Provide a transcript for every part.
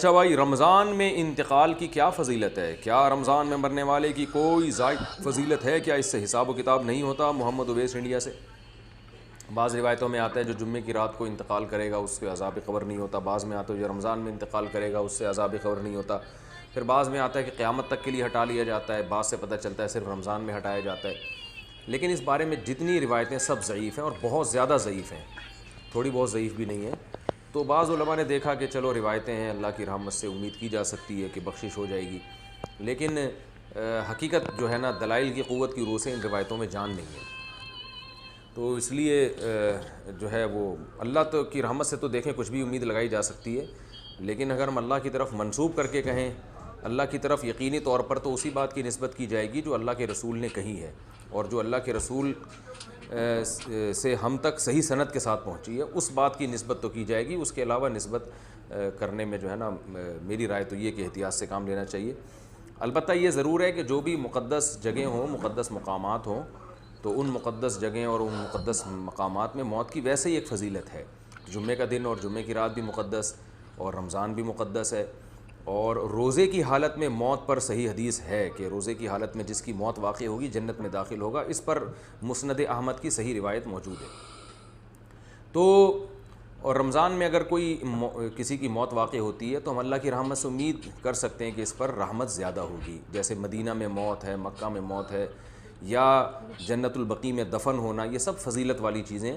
اچھا بھائی، رمضان میں انتقال کی کیا فضیلت ہے؟ کیا رمضان میں مرنے والے کی کوئی زائد فضیلت ہے؟ کیا اس سے حساب و کتاب نہیں ہوتا؟ محمد اویس انڈیا سے۔ بعض روایتوں میں آتا ہے جو جمعے کی رات کو انتقال کرے گا اس کے عذاب قبر نہیں ہوتا، بعض میں آتا ہے جو رمضان میں انتقال کرے گا اس سے عذاب قبر نہیں ہوتا، پھر بعض میں آتا ہے کہ قیامت تک کے لیے ہٹا لیا جاتا ہے، بعض سے پتہ چلتا ہے صرف رمضان میں ہٹایا جاتا ہے۔ لیکن اس بارے میں جتنی روایتیں سب ضعیف ہیں اور بہت زیادہ ضعیف ہیں، تھوڑی بہت ضعیف بھی نہیں ہیں۔ تو بعض علماء نے دیکھا کہ چلو روایتیں ہیں، اللہ کی رحمت سے امید کی جا سکتی ہے کہ بخشش ہو جائے گی، لیکن حقیقت جو ہے نا دلائل کی قوت کی روح سے ان روایتوں میں جان نہیں ہے۔ تو اس لیے جو ہے وہ اللہ کی رحمت سے تو دیکھیں کچھ بھی امید لگائی جا سکتی ہے، لیکن اگر ہم اللہ کی طرف منسوب کر کے کہیں اللہ کی طرف یقینی طور پر، تو اسی بات کی نسبت کی جائے گی جو اللہ کے رسول نے کہی ہے، اور جو اللہ کے رسول سے ہم تک صحیح سند کے ساتھ پہنچی ہے اس بات کی نسبت تو کی جائے گی۔ اس کے علاوہ نسبت کرنے میں جو ہے نا میری رائے تو یہ کہ احتیاط سے کام لینا چاہیے۔ البتہ یہ ضرور ہے کہ جو بھی مقدس جگہیں ہوں، مقدس مقامات ہوں، تو ان مقدس جگہیں اور ان مقدس مقامات میں موت کی ویسے ہی ایک فضیلت ہے۔ جمعے کا دن اور جمعے کی رات بھی مقدس، اور رمضان بھی مقدس ہے، اور روزے کی حالت میں موت پر صحیح حدیث ہے کہ روزے کی حالت میں جس کی موت واقع ہوگی جنت میں داخل ہوگا، اس پر مسند احمد کی صحیح روایت موجود ہے۔ تو اور رمضان میں اگر کوئی کسی کی موت واقع ہوتی ہے تو ہم اللہ کی رحمت سے امید کر سکتے ہیں کہ اس پر رحمت زیادہ ہوگی، جیسے مدینہ میں موت ہے، مکہ میں موت ہے، یا جنت البقیع میں دفن ہونا، یہ سب فضیلت والی چیزیں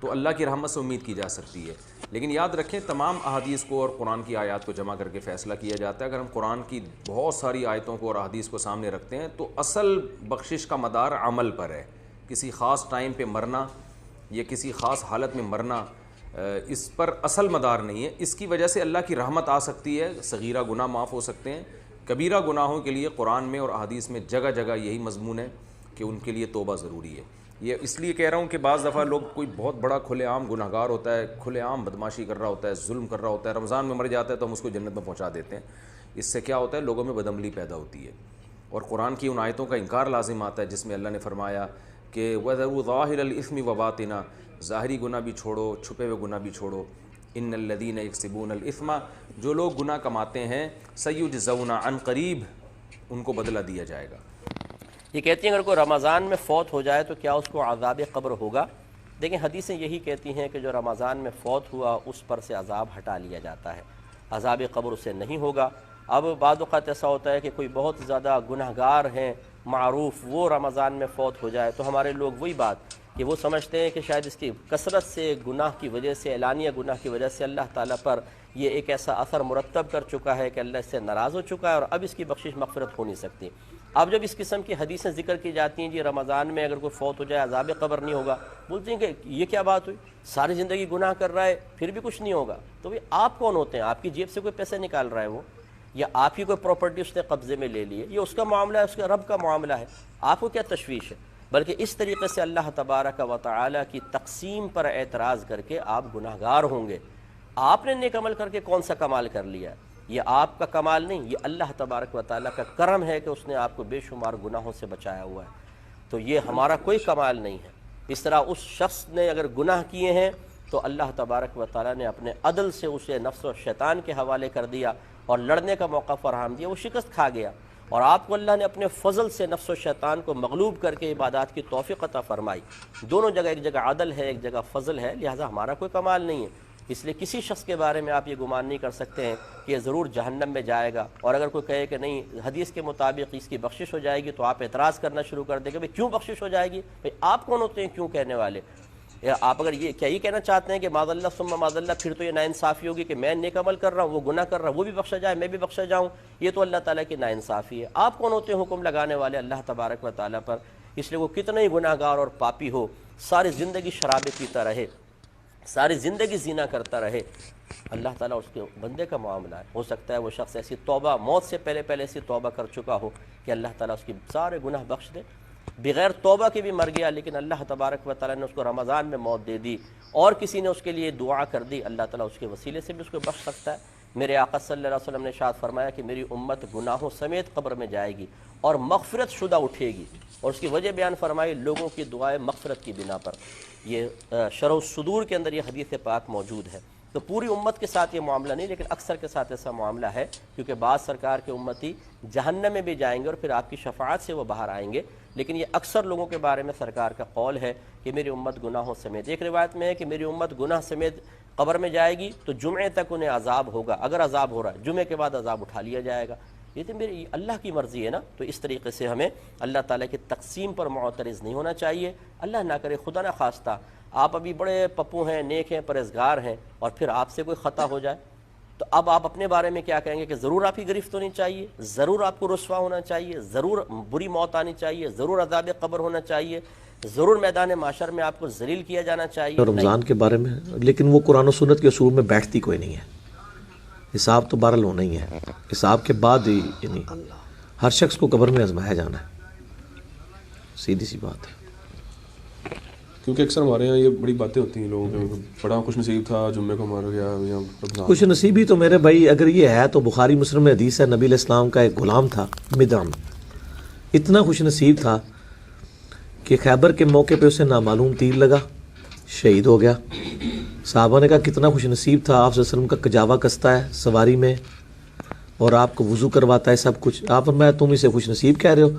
تو اللہ کی رحمت سے امید کی جا سکتی ہے۔ لیکن یاد رکھیں تمام احادیث کو اور قرآن کی آیات کو جمع کر کے فیصلہ کیا جاتا ہے۔ اگر ہم قرآن کی بہت ساری آیتوں کو اور احادیث کو سامنے رکھتے ہیں تو اصل بخشش کا مدار عمل پر ہے، کسی خاص ٹائم پہ مرنا یا کسی خاص حالت میں مرنا اس پر اصل مدار نہیں ہے۔ اس کی وجہ سے اللہ کی رحمت آ سکتی ہے، صغیرہ گناہ معاف ہو سکتے ہیں، کبیرہ گناہوں کے لیے قرآن میں اور احادیث میں جگہ جگہ یہی مضمون ہے کہ ان کے لیے توبہ ضروری ہے۔ یہ اس لیے کہہ رہا ہوں کہ بعض دفعہ لوگ کوئی بہت بڑا کھلے عام گناہ گار ہوتا ہے، کھلے عام بدماشی کر رہا ہوتا ہے، ظلم کر رہا ہوتا ہے، رمضان میں مر جاتا ہے تو ہم اس کو جنت میں پہنچا دیتے ہیں۔ اس سے کیا ہوتا ہے؟ لوگوں میں بدعملی پیدا ہوتی ہے، اور قرآن کی ان آیتوں کا انکار لازم آتا ہے جس میں اللہ نے فرمایا کہ وَذَرُوا ظَاهِرَ الْإِثْمِ وَبَاطِنَهُ، ظاہری گناہ بھی چھوڑو، چھپے ہوئے گناہ بھی چھوڑو۔ ان الذین یکسبون الاثم، جو لوگ گناہ کماتے ہیں، سیجزون، عن قریب ان کو بدلہ دیا جائے گا۔ یہ کہتی ہیں اگر کوئی رمضان میں فوت ہو جائے تو کیا اس کو عذاب قبر ہوگا؟ دیکھیں حدیثیں یہی کہتی ہیں کہ جو رمضان میں فوت ہوا اس پر سے عذاب ہٹا لیا جاتا ہے، عذاب قبر اسے نہیں ہوگا۔ اب بعض اوقات ایسا ہوتا ہے کہ کوئی بہت زیادہ گناہ گار ہیں معروف، وہ رمضان میں فوت ہو جائے تو ہمارے لوگ وہی بات کہ وہ سمجھتے ہیں کہ شاید اس کی کثرت سے گناہ کی وجہ سے، اعلانیہ گناہ کی وجہ سے اللہ تعالیٰ پر یہ ایک ایسا اثر مرتب کر چکا ہے کہ اللہ اس سے ناراض ہو چکا ہے اور اب اس کی بخشش مغفرت ہو نہیں سکتی۔ اب جب اس قسم کی حدیثیں ذکر کی جاتی ہیں جی رمضان میں اگر کوئی فوت ہو جائے عذاب قبر نہیں ہوگا، بولتے ہیں کہ یہ کیا بات ہوئی، ساری زندگی گناہ کر رہا ہے پھر بھی کچھ نہیں ہوگا۔ تو بھئی آپ کون ہوتے ہیں؟ آپ کی جیب سے کوئی پیسے نکال رہا ہے وہ، یا آپ کی کوئی پراپرٹی اس نے قبضے میں لے لی ہے، یہ اس کا معاملہ ہے، اس کے رب کا معاملہ ہے، آپ کو کیا تشویش ہے؟ بلکہ اس طریقے سے اللہ تبارک و تعالی کی تقسیم پر اعتراض کر کے آپ گناہ گار ہوں گے۔ آپ نے نیک عمل کر کے کون سا کمال کر لیا؟ یہ آپ کا کمال نہیں، یہ اللہ تبارک و تعالیٰ کا کرم ہے کہ اس نے آپ کو بے شمار گناہوں سے بچایا ہوا ہے۔ تو یہ ہمارا کوئی کمال نہیں ہے۔ اس طرح اس شخص نے اگر گناہ کیے ہیں تو اللہ تبارک و تعالیٰ نے اپنے عدل سے اسے نفس و شیطان کے حوالے کر دیا اور لڑنے کا موقع فراہم دیا، وہ شکست کھا گیا، اور آپ کو اللہ نے اپنے فضل سے نفس و شیطان کو مغلوب کر کے عبادات کی توفیق عطا فرمائی۔ دونوں جگہ، ایک جگہ عدل ہے، ایک جگہ فضل ہے، لہٰذا ہمارا کوئی کمال نہیں ہے۔ اس لیے کسی شخص کے بارے میں آپ یہ گمان نہیں کر سکتے ہیں کہ یہ ضرور جہنم میں جائے گا، اور اگر کوئی کہے کہ نہیں حدیث کے مطابق اس کی بخشش ہو جائے گی تو آپ اعتراض کرنا شروع کر دیں کہ بھئی کیوں بخشش ہو جائے گی؟ بھئی آپ کون ہوتے ہیں کیوں کہنے والے؟ آپ اگر یہ کہنا چاہتے ہیں کہ معاذ اللہ ثم معاذ اللہ، پھر تو یہ ناانصافی ہوگی کہ میں نیک عمل کر رہا ہوں، وہ گناہ کر رہا ہے، وہ بھی بخشا جائے، میں بھی بخشا جاؤں، یہ تو اللہ تعالیٰ کی ناانصافی ہے۔ آپ کون ہوتے ہیں حکم لگانے والے اللہ تبارک و تعالیٰ پر؟ اس لیے وہ کتنا ہی گناہ گار اور پاپی ہو، ساری زندگی شرابیں پیتا رہے، ساری زندگی زنا کرتا رہے، اللہ تعالیٰ اس کے بندے کا معاملہ ہے۔ ہو سکتا ہے وہ شخص ایسی توبہ، موت سے پہلے ایسی توبہ کر چکا ہو کہ اللہ تعالیٰ اس کی سارے گناہ بخش دے، بغیر توبہ کے بھی مر گیا لیکن اللہ تبارک و تعالیٰ نے اس کو رمضان میں موت دے دی، اور کسی نے اس کے لیے دعا کر دی، اللہ تعالیٰ اس کے وسیلے سے بھی اس کو بخش سکتا ہے۔ میرے آقا صلی اللہ علیہ وسلم نے ارشاد فرمایا کہ میری امت گناہوں سمیت قبر میں جائے گی اور مغفرت شدہ اٹھے گی، اور اس کی وجہ بیان فرمائی لوگوں کی دعائیں مغفرت کی بنا پر۔ یہ شرح الصدور کے اندر یہ حدیث پاک موجود ہے۔ تو پوری امت کے ساتھ یہ معاملہ نہیں، لیکن اکثر کے ساتھ ایسا معاملہ ہے، کیونکہ بعض سرکار کے امتی جہنم میں بھی جائیں گے اور پھر آپ کی شفاعت سے وہ باہر آئیں گے، لیکن یہ اکثر لوگوں کے بارے میں سرکار کا قول ہے کہ میری امت گناہوں سمیت، ایک روایت میں ہے کہ میری امت گناہ سمیت قبر میں جائے گی تو جمعے تک انہیں عذاب ہوگا، اگر عذاب ہو رہا ہے جمعے کے بعد عذاب اٹھا لیا جائے گا۔ یہ تو میری اللہ کی مرضی ہے نا، تو اس طریقے سے ہمیں اللہ تعالیٰ کی تقسیم پر معترض نہیں ہونا چاہیے۔ اللہ نہ کرے، خدا نہ خواستہ آپ ابھی بڑے پپو ہیں، نیک ہیں، پرہیزگار ہیں، اور پھر آپ سے کوئی خطا ہو جائے تو اب آپ اپنے بارے میں کیا کہیں گے کہ ضرور آپ کی گرفت ہونی چاہیے، ضرور آپ کو رسوا ہونا چاہیے، ضرور بری موت آنی چاہیے، ضرور عذاب قبر ہونا چاہیے، ضرور میدان محشر میں آپ کو ذلیل کیا جانا چاہیے۔ رمضان کے بارے میں، لیکن وہ قرآن و سنت کے اصول میں بیٹھتی کوئی نہیں ہے۔ حساب تو بہرحال ہونا ہی ہے، حساب کے بعد ہی یعنی ہر شخص کو قبر میں آزمایا جانا ہے، سیدھی سی بات ہے۔ کیونکہ اکثر ہمارے یہاں یہ بڑی باتیں ہوتی ہیں لوگوں کے، بڑا خوش نصیب تھا جمعے کو مارا گیا یا رمضان۔ خوش نصیبی تو میرے بھائی اگر یہ ہے تو بخاری مسلم میں حدیث ہے، نبی علیہ السلام کا ایک غلام تھا مدعم، اتنا خوش نصیب تھا کہ خیبر کے موقع پہ اسے نامعلوم تیر لگا، شہید ہو گیا۔ صحابہ نے کہا کتنا خوش نصیب تھا، آپ صلی اللہ علیہ وسلم کا کجاوا کستا ہے سواری میں اور آپ کو وضو کرواتا ہے سب کچھ۔ آپ فرمایا تم اسے خوش نصیب کہہ رہے ہو،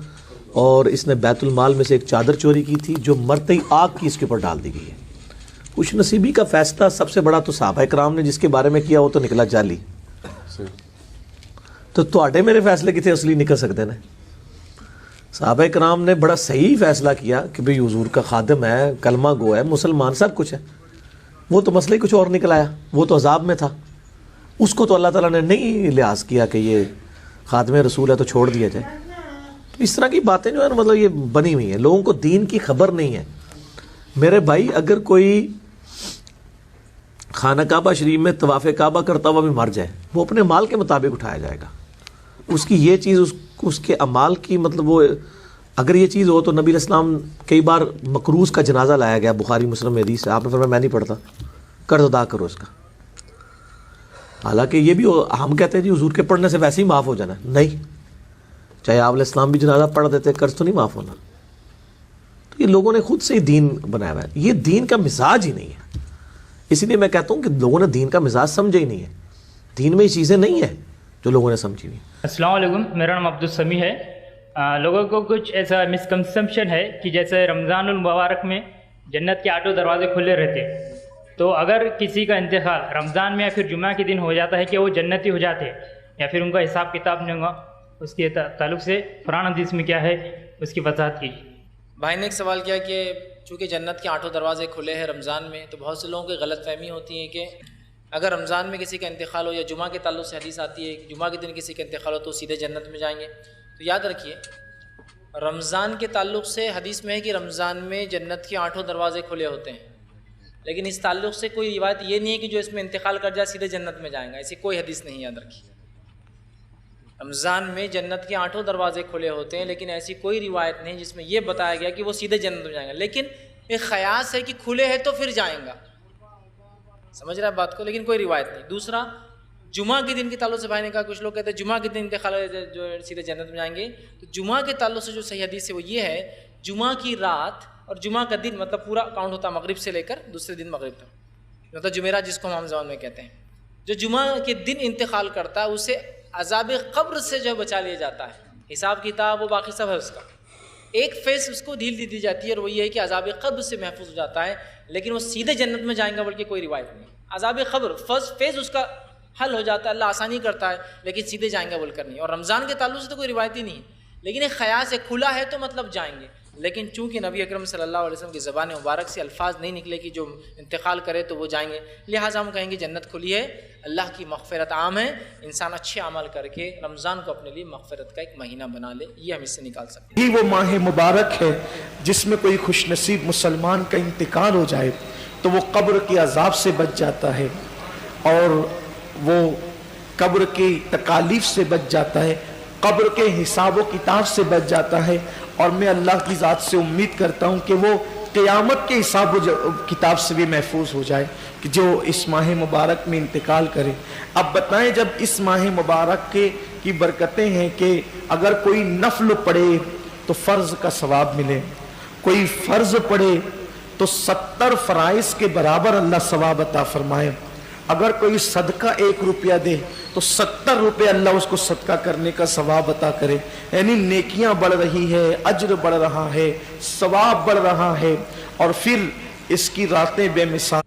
اور اس نے بیت المال میں سے ایک چادر چوری کی تھی جو مرتے ہی آگ کی اس کے اوپر ڈال دی گئی ہے۔ خوش نصیبی کا فیصلہ سب سے بڑا تو صحابہ کرام نے جس کے بارے میں کیا وہ تو نکلا جعلی، تو تواڈے میرے فیصلے کتنے اصلی نکل سکتے ہیں؟ صحابہ کرام نے بڑا صحیح فیصلہ کیا کہ بھئی حضور کا خادم ہے، کلمہ گو ہے، مسلمان سب کچھ ہے، وہ تو مسئلہ ہی کچھ اور نکل آیا، وہ تو عذاب میں تھا، اس کو تو اللہ تعالیٰ نے نہیں لحاظ کیا کہ یہ خادم رسول ہے تو چھوڑ دیا جائے۔ تو اس طرح کی باتیں جو ہے نا مطلب یہ بنی ہوئی ہیں، لوگوں کو دین کی خبر نہیں ہے۔ میرے بھائی اگر کوئی خانہ کعبہ شریف میں طواف کعبہ کرتا ہوا بھی مر جائے، وہ اپنے مال کے مطابق اٹھایا جائے گا، اس کی یہ چیز اس کے اعمال کی مطلب وہ اگر یہ چیز ہو تو نبی علیہ السلام کئی بار مقروض کا جنازہ لایا گیا، بخاری مسلم میں حدیث ہے، آپ نے فرمایا میں نہیں پڑھتا، قرض ادا کرو اس کا۔ حالانکہ یہ بھی ہم کہتے ہیں جی حضور کے پڑھنے سے ویسے ہی معاف ہو جانا، نہیں، چاہے آپ علیہ السلام بھی جنازہ پڑھ دیتے قرض تو نہیں معاف ہونا۔ تو یہ لوگوں نے خود سے ہی دین بنایا ہوا ہے، یہ دین کا مزاج ہی نہیں ہے۔ اسی لیے میں کہتا ہوں کہ لوگوں نے دین کا مزاج سمجھا ہی نہیں ہے، دین میں یہ چیزیں نہیں ہیں جو لوگوں نے سمجھی ہوئی۔ السلام علیکم، میرا نام عبدالسمیع ہے۔ لوگوں کو کچھ ایسا مسکنسپشن ہے کہ جیسے رمضان المبارک میں جنت کے 8 دروازے کھلے رہتے، تو اگر کسی کا انتقال رمضان میں یا پھر جمعہ کے دن ہو جاتا ہے کہ وہ جنتی ہو جاتے یا پھر ان کا حساب کتاب نہیں ہوگا، اس کے تعلق سے قرآن حدیث میں کیا ہے اس کی وضاحت کیجیے۔ بھائی نے ایک سوال کیا کہ چونکہ جنت کے 8 دروازے کھلے ہیں رمضان میں، تو بہت سے لوگوں کی غلط فہمی ہوتی ہے کہ اگر رمضان میں کسی کا انتقال ہو یا جمعہ کے تعلق سے حدیث آتی ہے کہ جمعہ کے دن کسی کا انتقال ہو تو سیدھے جنت میں جائیں گے، تو یاد رکھیے رمضان کے تعلق سے حدیث میں ہے کہ رمضان میں جنت کے 8 دروازے کھلے ہوتے ہیں، لیکن اس تعلق سے کوئی روایت یہ نہیں ہے کہ جو اس میں انتقال کر جائے سیدھے جنت میں جائیں گا، ایسی کوئی حدیث نہیں، یاد رکھیے۔ رمضان میں جنت کے 8 دروازے کھلے ہوتے ہیں، لیکن ایسی کوئی روایت نہیں جس میں یہ بتایا گیا کہ وہ سیدھے جنت میں جائیں گا، لیکن ایک خیاس ہے کہ کھلے ہیں تو پھر جائیں گا، سمجھ رہا ہے بات کو، لیکن کوئی روایت نہیں۔ دوسرا جمعہ کے دن کے تعلق سے بھائی نے کہا کچھ لوگ کہتے ہیں جمعہ کے دن انتقال جو سیدھے جنت میں جائیں گے، تو جمعہ کے تعلق سے جو صحیح حدیث ہے وہ یہ ہے جمعہ کی رات اور جمعہ کا دن مطلب پورا کاؤنٹ ہوتا ہے مغرب سے لے کر دوسرے دن مغرب تک، مطلب جمعرات جس کو ہم عام زبان میں کہتے ہیں، جو جمعہ کے دن انتقال کرتا ہے اسے عذاب قبر سے جو بچا لیا جاتا ہے، حساب کتاب وہ باقی سب ہے اس کا، ایک فیس اس کو ڈھیل دی جاتی ہے اور وہ یہ ہے کہ عذاب قبر سے محفوظ ہو جاتا ہے، لیکن وہ سیدھے جنت میں جائیں گا بلکہ کوئی روایت نہیں۔ عذاب قبر فرسٹ فیز اس کا حل ہو جاتا ہے، اللہ آسانی کرتا ہے، لیکن سیدھے جائیں گے بول کر نہیں۔ اور رمضان کے تعلق سے تو کوئی روایت ہی نہیں ہے، لیکن ایک خیاس ہے کھلا ہے تو مطلب جائیں گے، لیکن چونکہ نبی اکرم صلی اللہ علیہ وسلم کی زبان مبارک سے الفاظ نہیں نکلے کہ جو انتقال کرے تو وہ جائیں گے، لہٰذا ہم کہیں گے جنت کھلی ہے، اللہ کی مغفرت عام ہے، انسان اچھے عمل کر کے رمضان کو اپنے لیے مغفرت کا ایک مہینہ بنا لے، یہ ہم اس سے نکال سکتے ہیں۔ یہ وہ ماہ مبارک ہے جس میں کوئی خوش نصیب مسلمان کا انتقال ہو جائے تو وہ قبر کے عذاب سے بچ جاتا ہے اور وہ قبر کی تکالیف سے بچ جاتا ہے، قبر کے حساب و کتاب سے بچ جاتا ہے، اور میں اللہ کی ذات سے امید کرتا ہوں کہ وہ قیامت کے حساب و کتاب سے بھی محفوظ ہو جائے کہ جو اس ماہ مبارک میں انتقال کرے۔ اب بتائیں جب اس ماہ مبارک کی برکتیں ہیں کہ اگر کوئی نفل پڑھے تو فرض کا ثواب ملے، کوئی فرض پڑھے تو 70 فرائض کے برابر اللہ ثواب عطا فرمائے، اگر کوئی صدقہ 1 روپیہ دے تو 70 روپے اللہ اس کو صدقہ کرنے کا ثواب عطا کرے. یعنی نیکیاں بڑھ رہی ہے، اجر بڑھ رہا ہے، ثواب بڑھ رہا ہے، اور پھر اس کی راتیں بے مثال.